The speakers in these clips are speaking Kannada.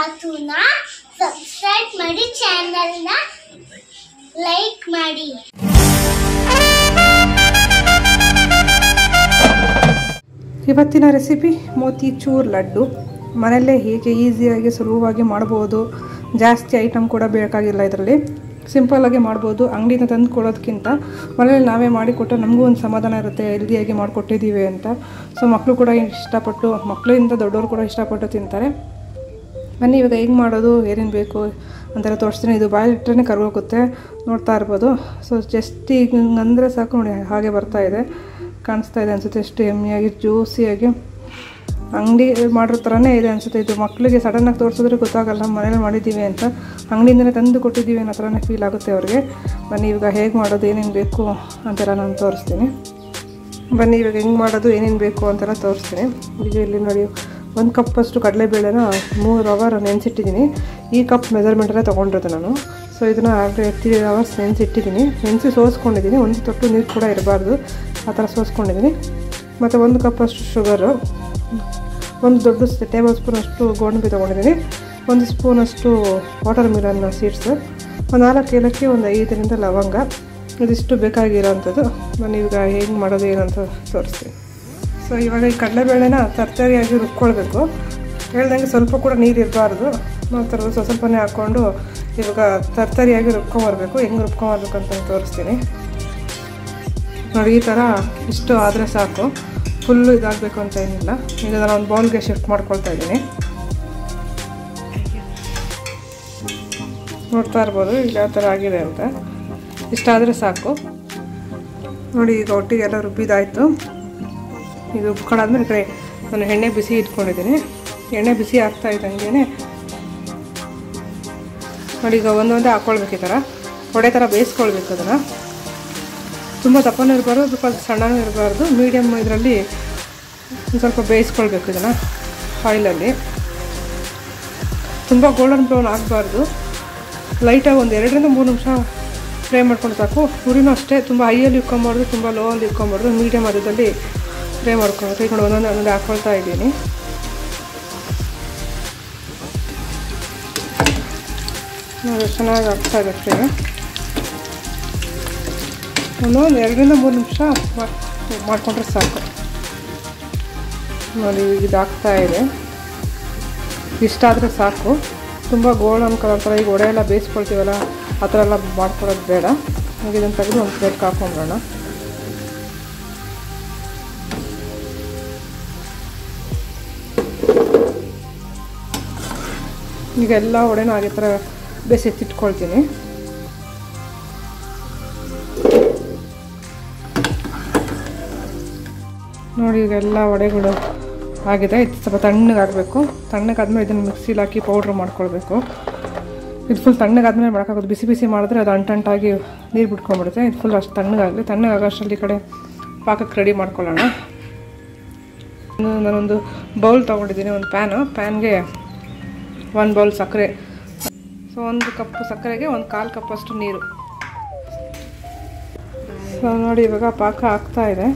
ಮಾತುನ ಸಬ್ಸ್ಕ್ರೈಬ್ ಮಾಡಿ, ಚಾನೆಲ್ನ ಲೈಕ್ ಮಾಡಿ. ಇವತ್ತಿನ ರೆಸಿಪಿ ಮೋತಿಚೂರ್ ಲಡ್ಡು. ಮನೆಯಲ್ಲೇ ಹೇಗೆ ಈಸಿಯಾಗಿ ಸುಲಭವಾಗಿ ಮಾಡ್ಬೋದು. ಜಾಸ್ತಿ ಐಟಮ್ ಕೂಡ ಬೇಕಾಗಿಲ್ಲ. ಇದರಲ್ಲಿ ಸಿಂಪಲ್ಲಾಗಿ ಮಾಡ್ಬೋದು. ಅಂಗಡಿಯಿಂದ ತಂದು ಕೊಡೋದಕ್ಕಿಂತ ಮನೇಲಿ ನಾವೇ ಮಾಡಿಕೊಟ್ಟು ನಮಗೂ ಒಂದು ಸಮಾಧಾನ ಇರುತ್ತೆ, ಹೆಲ್ದಿಯಾಗಿ ಮಾಡಿಕೊಟ್ಟಿದ್ದೀವಿ ಅಂತ. ಸೊ ಮಕ್ಕಳು ಕೂಡ ಇಷ್ಟಪಟ್ಟು, ಮಕ್ಕಳಿಂದ ದೊಡ್ಡವರು ಕೂಡ ಇಷ್ಟಪಟ್ಟು ತಿಂತಾರೆ. ಬನ್ನಿ ಇವಾಗ ಹೆಂಗೆ ಮಾಡೋದು, ಏನೇನು ಬೇಕು ಅಂತೆಲ್ಲ ತೋರಿಸ್ತೀನಿ. ಇದು ಬಾಯಿಲಿಟ್ಟರೆ ಕರ್ಗೋಗುತ್ತೆ, ನೋಡ್ತಾ ಇರ್ಬೋದು. ಸೊ ಜಸ್ಟ್ ಈಗ ಅಂದರೆ ಸಾಕು ನೋಡಿ, ಹಾಗೆ ಬರ್ತಾಯಿದೆ, ಕಾಣಿಸ್ತಾ ಇದೆ ಅನಿಸುತ್ತೆ. ಎಷ್ಟು ಎಮ್ಮಿಯಾಗಿ ಜ್ಯೂಸಿಯಾಗಿ ಅಂಗಡಿ ಮಾಡಿರೋ ಥರನೇ ಇದೆ ಅನಿಸುತ್ತೆ. ಇದು ಮಕ್ಕಳಿಗೆ ಸಡನ್ನಾಗಿ ತೋರಿಸಿದ್ರೆ ಗೊತ್ತಾಗಲ್ಲ ಮನೇಲಿ ಮಾಡಿದ್ದೀವಿ ಅಂತ. ಅಂಗಡಿಯಿಂದಲೇ ತಂದು ಕೊಟ್ಟಿದ್ದೀವಿ ಅನ್ನೋ ಥರನೇ ಫೀಲ್ ಆಗುತ್ತೆ ಅವ್ರಿಗೆ. ಬನ್ನಿ ಇವಾಗ ಹೇಗೆ ಮಾಡೋದು, ಏನೇನು ಬೇಕು ಅಂತೆಲ್ಲ ನಾನು ತೋರಿಸ್ತೀನಿ. ಬನ್ನಿ ಇವಾಗ ಹೆಂಗೆ ಮಾಡೋದು, ಏನೇನು ಬೇಕು ಅಂತೆಲ್ಲ ತೋರಿಸ್ತೀನಿ. ಈಗ ಇಲ್ಲಿ ನೋಡಿ, 1 ಕಪ್ಪಷ್ಟು ಕಡಲೆಬೇಳೆನ 3 ಅವರ್ ನೆನೆಸಿಟ್ಟಿದ್ದೀನಿ. ಈ ಕಪ್ ಮೆಜರ್ಮೆಂಟಲ್ಲೇ ತೊಗೊಂಡಿರೋದು ನಾನು. ಸೊ ಇದನ್ನು ಆಲ್ರೆಡಿ 3 ಅವರ್ಸ್ ನೆನೆಸಿಟ್ಟಿದ್ದೀನಿ. ನೆನೆಸಿ ಸೋಸ್ಕೊಂಡಿದ್ದೀನಿ. ಒಂದು ತೊಟ್ಟು ನೀರು ಕೂಡ ಇರಬಾರ್ದು, ಆ ಥರ ಸೋಸ್ಕೊಂಡಿದ್ದೀನಿ. ಮತ್ತು 1 ಕಪ್ಪಷ್ಟು ಶುಗರು, 1 ದೊಡ್ಡ ಟೇಬಲ್ ಸ್ಪೂನಷ್ಟು ಗೋಡಂಬಿ ತೊಗೊಂಡಿದ್ದೀನಿ, 1 ಸ್ಪೂನಷ್ಟು ವಾಟರ್ ಮಿಲನ್ ಸೀಡ್ಸು, ಒಂದು 4 ಏಲಕ್ಕಿ, ಒಂದು 5 ಲವಂಗ. ಇದಿಷ್ಟು ಬೇಕಾಗಿರೋವಂಥದ್ದು. ನಾನು ಇವಾಗ ಹೇಗೆ ಮಾಡೋದು ಏನಂತ ತೋರಿಸ್ತೀನಿ. ಸೊ ಇವಾಗ ಈ ಕಡಲೆಬೇಳೆನ ತರ್ತರಿಯಾಗಿ ರುಬ್ಕೊಳ್ಬೇಕು. ಹೇಳ್ದಂಗೆ ಸ್ವಲ್ಪ ಕೂಡ ನೀರು ಇರಬಾರ್ದು. ನಾವು ಥರ ಸ್ವಲ್ಪನೇ ಹಾಕ್ಕೊಂಡು ಇವಾಗ ತರ್ತರಿಯಾಗಿ ರುಬ್ಕೊಂಬರ್ಬೇಕು. ಹೆಂಗೆ ರುಬ್ಕೊಂಬರ್ಬೇಕು ಅಂತ ತೋರಿಸ್ತೀನಿ ನೋಡಿ. ಈ ಥರ ಇಷ್ಟು ಆದರೆ ಸಾಕು, ಫುಲ್ಲು ಇದಾಗಬೇಕು ಅಂತ ಏನಿಲ್ಲ. ಈಗ ನಾನು ಒಂದು ಬೌಲ್ಗೆ ಶಿಫ್ಟ್ ಮಾಡ್ಕೊಳ್ತಾ ಇದ್ದೀನಿ. ನೋಡ್ತಾ ಇರ್ಬೋದು ಈಗ ಯಾವ ಥರ ಆಗಿದೆ ಅಂತ. ಇಷ್ಟಾದರೆ ಸಾಕು ನೋಡಿ. ಈಗ ಒಟ್ಟಿಗೆಲ್ಲ ರುಬ್ಬಿದಾಯಿತು. ಇದು ರುಬ್ಕೊಂಡಾದ್ಮೇಲೆ ಈ ಕಡೆ ನಾನು ಎಣ್ಣೆ ಬಿಸಿ ಇಟ್ಕೊಂಡಿದ್ದೀನಿ. ಎಣ್ಣೆ ಬಿಸಿ ಆಗ್ತಾ ಇದ್ದಂಗೆ ನೋಡಿ, ಈಗ ಒಂದೊಂದೇ ಹಾಕ್ಕೊಳ್ಬೇಕು. ಈ ಥರ ಹೊಡೆ ಥರ ಬೇಯಿಸ್ಕೊಳ್ಬೇಕು. ಅದನ್ನು ತುಂಬ ದಪ್ಪನೂ ಇರಬಾರ್ದು, ಸ್ವಲ್ಪ ಸಣ್ಣನೂ ಇರಬಾರ್ದು, ಮೀಡಿಯಮ್ ಇದರಲ್ಲಿ ಒಂದು ಸ್ವಲ್ಪ ಬೇಯಿಸ್ಕೊಳ್ಬೇಕು ಇದನ್ನು ಆಯಿಲಲ್ಲಿ. ತುಂಬ ಗೋಲ್ಡನ್ ಬ್ರೌನ್ ಆಗಬಾರ್ದು, ಲೈಟಾಗಿ ಒಂದು 2 ರಿಂದ 3 ನಿಮಿಷ ಫ್ರೈ ಮಾಡ್ಕೊಂಡು ಸಾಕು. ಉರಿನೂ ಅಷ್ಟೇ, ತುಂಬ ಹೈಯಲ್ಲಿ ಇಟ್ಕೊಂಬಾರ್ದು, ತುಂಬ ಲೋ ಅಲ್ಲಿ ಇಟ್ಕೊಂಬಾರ್ದು, ಮೀಡಿಯಮ್ ಅದರಲ್ಲಿ ಫ್ರೈ ಮಾಡ್ಕೊಳ್ಬೇಕು. ಈಗ ಒಂದೊಂದೇ ಹಾಕ್ಕೊಳ್ತಾ ಇದ್ದೀನಿ. ನೋಡಿ ಚೆನ್ನಾಗಿ ಆಗ್ತಾಯಿದೆ ಫ್ರೈ. ಒಂದು 2 ರಿಂದ 3 ನಿಮಿಷ ಮಾಡಿಕೊಂಡ್ರೆ ಸಾಕು ನೋಡಿ. ಇದು ಆಗ್ತಾಯಿದೆ, ಇಷ್ಟಾದರೆ ಸಾಕು. ತುಂಬ ಗೋಲ್ಡನ್ ಕಲರ್ ಥರ ಈಗ ಒಡೆ ಎಲ್ಲ ಬೇಯಿಸ್ಕೊಳ್ತೀವಲ್ಲ, ಆ ಥರ ಎಲ್ಲ ಮಾಡ್ಕೊಳ್ಳೋದು ಬೇಡ. ಈಗ ಇದನ್ನು ತೆಗೆದು ಒಂದು ಪ್ಲೇಟ್ಗೆ ಹಾಕೊಂಡ್ಬಿಡೋಣ. ಈಗ ಎಲ್ಲ ಒಡೆನೂ ಹಾಗೆ ಥರ ಬೇಯಿಸಿಟ್ಕೊಳ್ತೀನಿ. ನೋಡಿ ಈಗ ಎಲ್ಲ ವಡೆಗಳು ಆಗಿದೆ. ಇದು ಸ್ವಲ್ಪ ತಣ್ಣಗಾಗಬೇಕು. ತಣ್ಣಗಾದ್ಮೇಲೆ ಇದನ್ನು ಮಿಕ್ಸಿಲಿ ಹಾಕಿ ಪೌಡ್ರ್ ಮಾಡ್ಕೊಳ್ಬೇಕು. ಇದು ಫುಲ್ ತಣ್ಣಗಾದ್ಮೇಲೆ ಮಾಡೋಕ್ಕಾಗೋದು. ಬಿಸಿ ಬಿಸಿ ಮಾಡಿದ್ರೆ ಅದು ಅಂಟಾಗಿ ನೀರು ಬಿಟ್ಕೊಂಡ್ಬಿಡುತ್ತೆ. ಇದು ಫುಲ್ ಅಷ್ಟು ತಣ್ಣಗಾಗಲಿ. ತಣ್ಣಗಾಗೋಷ್ಟರಲ್ಲಿ ಈ ಕಡೆ ಪಾಕಕ್ಕೆ ರೆಡಿ ಮಾಡ್ಕೊಳ್ಳೋಣ. ನಾನೊಂದು ಬೌಲ್ ತೊಗೊಂಡಿದ್ದೀನಿ, ಒಂದು ಪ್ಯಾನ್ಗೆ 1 ಬೌಲ್ ಸಕ್ಕರೆ. ಸೊ 1 ಕಪ್ ಸಕ್ಕರೆಗೆ 1/4 ಕಪ್ಪಷ್ಟು ನೀರು. ಸೊ ನೋಡಿ ಇವಾಗ ಪಾಕ ಆಗ್ತಾಯಿದೆ.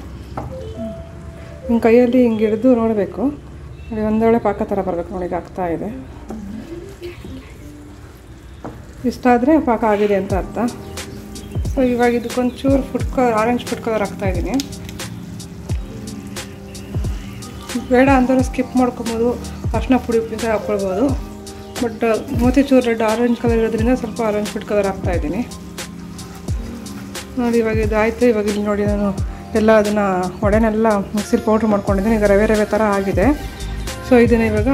ಹಿಂಗೆ ಕೈಯಲ್ಲಿ ಹಿಂಗೆ ಹಿಡಿದು ನೋಡಬೇಕು. ನೋಡಿ ಒಂದೊಳ್ಳೆ ಪಾಕ ಥರ ಬರಬೇಕು ನೋಡಿ. ಈಗ ಆಗ್ತಾಯಿದೆ. ಇಷ್ಟಾದರೆ ಪಾಕ ಆಗಿದೆ ಅಂತ ಅರ್ಥ. ಸೊ ಇವಾಗ ಇದಕ್ಕೊಂಚೂರು ಆರೆಂಜ್ ಫುಡ್ ಕಲರ್ ಹಾಕ್ತಾಯಿದ್ದೀನಿ. ಬೇಡ ಅಂದರೆ ಸ್ಕಿಪ್ ಮಾಡ್ಕೊಬೋದು, ಅರಿಶಿನ ಪುಡಿ ಉಪ್ಪಿನಕಾಯಿ ಹಾಕ್ಕೊಳ್ಬೋದು. But motichoor laddu orange colour ಇರೋದ್ರಿಂದ ಸ್ವಲ್ಪ ಆರೆಂಜ್ ಫುಡ್ ಕಲರ್ ಹಾಕ್ತಾಯಿದ್ದೀನಿ ನೋಡಿ. ಇವಾಗ ಇದಾಯಿತು. ಇವಾಗ ಇಲ್ಲಿ ನೋಡಿ, ನಾನು ಎಲ್ಲ ಅದನ್ನು ಒಡೆನೆಲ್ಲ ಮಿಕ್ಸಿಲಿ ಪೌಡ್ರ್ ಮಾಡ್ಕೊಂಡಿದ್ದೀನಿ. ಈಗ ರವೆ ಥರ ಆಗಿದೆ. ಸೊ ಇದನ್ನು ಇವಾಗ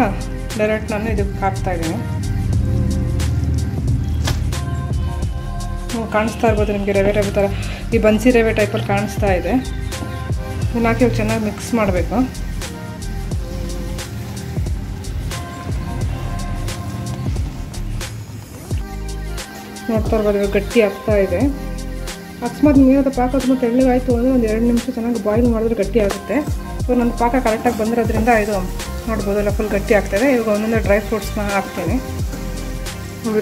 ಡೈರೆಕ್ಟ್ ನಾನು ಇದಕ್ಕೆ ಹಾಕ್ತಾಯಿದ್ದೀನಿ. ಕಾಣಿಸ್ತಾ ಇರ್ಬೋದು ನಿಮಗೆ, ರವೆ ಥರ ಈ ಬನ್ಸಿ ರವೆ ಟೈಪಲ್ಲಿ ಕಾಣಿಸ್ತಾ ಇದೆ. ಇದನ್ನು ಹಾಕಿ ಚೆನ್ನಾಗಿ ಮಿಕ್ಸ್ ಮಾಡಬೇಕು. ನೋಡ್ತಾ ಇರ್ಬೋದು ಇವಾಗ ಗಟ್ಟಿ ಆಗ್ತಾ ಇದೆ. ಅಕಸ್ಮಾತ್ ನೀರಾದ ಪಾಕ ತುಂಬ ತೆಳ್ಳಗಾಯಿತು ಅಂದರೆ ಒಂದು 2 ನಿಮಿಷ ಚೆನ್ನಾಗಿ ಬಾಯ್ಲ್ ಮಾಡಿದ್ರೆ ಗಟ್ಟಿ ಆಗುತ್ತೆ. ಸೊ ನನ್ನ ಪಾಕ ಕರೆಕ್ಟಾಗಿ ಬಂದಿರೋದ್ರಿಂದ ಇದು ನೋಡ್ಬೋದು ಎಲ್ಲ ಫುಲ್ ಗಟ್ಟಿ ಆಗ್ತಾಯಿದೆ. ಇವಾಗ ಒಂದೊಂದು ಡ್ರೈ ಫ್ರೂಟ್ಸ್ನ ಹಾಕ್ತೀನಿ.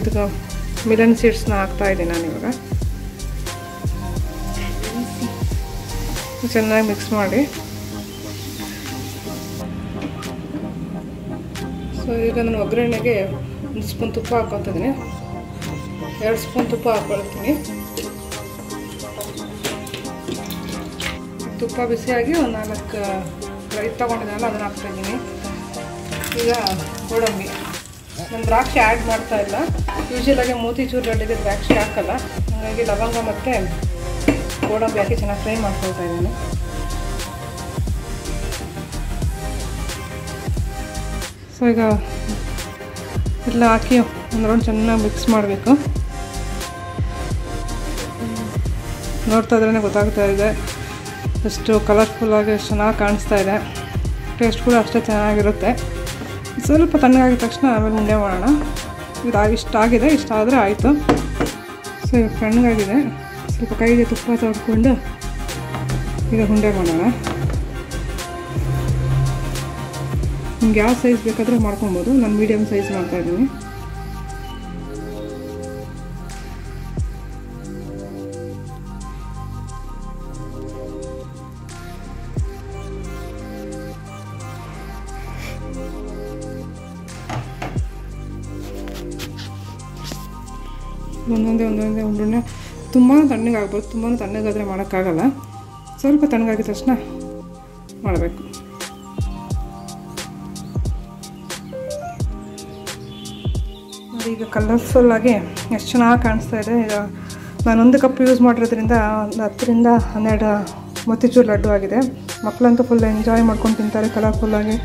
ಇದಕ್ಕೆ ಮಿಲನ್ ಸೀಡ್ಸ್ನ ಹಾಕ್ತಾಯಿದ್ದೀನಿ ನಾನಿವಾಗ. ಚೆನ್ನಾಗಿ ಮಿಕ್ಸ್ ಮಾಡಿ. ಸೊ ಈಗ ನಾನು ಒಗ್ಗರಣೆಗೆ 1 ಸ್ಪೂನ್ ತುಪ್ಪ ಹಾಕ್ಕೊತಿದ್ದೀನಿ. 2 ಸ್ಪೂನ್ ತುಪ್ಪ ಹಾಕ್ಕೊಳ್ತೀನಿ. ತುಪ್ಪ ಬಿಸಿಯಾಗಿ ಒಂದು 4 ರೈಸ್ ತೊಗೊಂಡಿದ್ದೆನಲ್ಲ ಅದನ್ನು ಹಾಕ್ತಾಯಿದ್ದೀನಿ. ಈಗ ಗೋಡಂಬಿ, ನಾನು ದ್ರಾಕ್ಷಿ ಆ್ಯಡ್ ಮಾಡ್ತಾ ಇಲ್ಲ. ಯೂಶಲಾಗಿ ಮೋತಿಚೂರ್ ಲಡ್ಡಿಗೆ ದ್ರಾಕ್ಷಿ ಹಾಕಲ್ಲ, ಹಾಗಾಗಿ ಲವಂಗ ಮತ್ತು ಗೋಡಂಬಿ ಹಾಕಿ ಚೆನ್ನಾಗಿ ಫ್ರೈ ಮಾಡ್ಕೊಳ್ತಾ ಇದ್ದೀನಿ. ಸೊ ಈಗ ಎಲ್ಲ ಹಾಕಿ ಒಂದು ರೌಂಡ್ ಚೆನ್ನಾಗಿ ಮಿಕ್ಸ್ ಮಾಡಬೇಕು. ನೋಡ್ತಾ ಇದ್ರೇ ಗೊತ್ತಾಗ್ತಾ ಇದೆ ಎಷ್ಟು ಕಲರ್ಫುಲ್ಲಾಗಿ ಎಷ್ಟು ಚೆನ್ನಾಗಿ ಕಾಣಿಸ್ತಾ ಇದೆ. ಟೇಸ್ಟ್ ಕೂಡ ಅಷ್ಟೇ ಚೆನ್ನಾಗಿರುತ್ತೆ. ಸ್ವಲ್ಪ ತಣ್ಣಗಾಗಿದ ತಕ್ಷಣ ಆಮೇಲೆ ಉಂಡೆ ಮಾಡೋಣ. ಇಷ್ಟ ಆಗಿದೆ, ಇಷ್ಟ ಆದರೆ ಆಯಿತು. ಸೊ ಈಗ ತಣ್ಣಗಾಗಿದೆ, ಸ್ವಲ್ಪ ಕೈಗೆ ತುಪ್ಪ ತೊಡ್ಕೊಂಡು ಈಗ ಉಂಡೆ ಮಾಡೋಣ. ನಿಮ್ಗೆ ಯಾವ ಸೈಜ್ ಬೇಕಾದರೆ ಮಾಡ್ಕೊಬೋದು. ನಾನು ಮೀಡಿಯಮ್ ಸೈಜ್ ಮಾಡ್ತಾಯಿದ್ದೀನಿ. ಒಂದೊಂದೇ ಉಂಡೆ ತುಂಬಾ ತಣ್ಣಗಾಗ್ಬೋದು. ತುಂಬಾ ತಣ್ಣಗಾದರೆ ಮಾಡೋಕ್ಕಾಗಲ್ಲ. ಸ್ವಲ್ಪ ತಣ್ಣಗಾಗಿದ ತಕ್ಷಣ ಮಾಡಬೇಕು. ಈಗ ಕಲರ್ಫುಲ್ಲಾಗಿ ಎಷ್ಟು ಚೆನ್ನಾಗಿ ಕಾಣಿಸ್ತಾ ಇದೆ. ಈಗ ನಾನು 1 ಕಪ್ ಯೂಸ್ ಮಾಡಿರೋದ್ರಿಂದ ಒಂದು 10 ರಿಂದ 12 ಮೋತಿಚೂರ್ ಲಡ್ಡು ಆಗಿದೆ. ಮಕ್ಕಳಂತೂ ಫುಲ್ ಎಂಜಾಯ್ ಮಾಡ್ಕೊಂಡು ತಿಂತಾರೆ. ಕಲರ್ಫುಲ್ಲಾಗಿ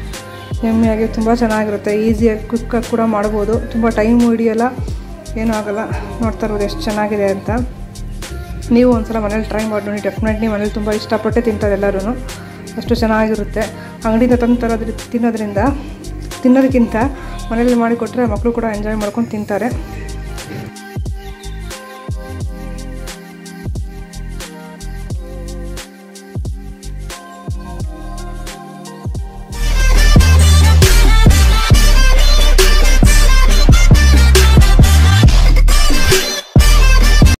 ಯಮ್ಮಿಯಾಗಿ ತುಂಬ ಚೆನ್ನಾಗಿರುತ್ತೆ. ಈಸಿಯಾಗಿ ಕ್ವಿಕ್ಕಾಗಿ ಕೂಡ ಮಾಡ್ಬೋದು. ತುಂಬ ಟೈಮು ಹಿಡಿಯೋಲ್ಲ, ಏನೂ ಆಗೋಲ್ಲ. ನೋಡ್ತಾ ಇರ್ಬೋದು ಎಷ್ಟು ಚೆನ್ನಾಗಿದೆ ಅಂತ. ನೀವು ಒಂದ್ಸಲ ಮನೇಲಿ ಟ್ರೈ ಮಾಡಿ ನೋಡಿ. ಡೆಫಿನೆಟ್ಲಿ ಮನೇಲಿ ತುಂಬ ಇಷ್ಟಪಟ್ಟೆ ತಿಂತಾರೆ ಎಲ್ಲರೂ. ಅಷ್ಟು ಚೆನ್ನಾಗಿರುತ್ತೆ. ಅಂಗಡಿಯಿಂದ ತಂದು ತಿನ್ನೋದಕ್ಕಿಂತ ಮನೇಲಿ ಮಾಡಿಕೊಟ್ರೆ ಮಕ್ಕಳು ಕೂಡ ಎಂಜಾಯ್ ಮಾಡ್ಕೊಂಡು ತಿಂತಾರೆ.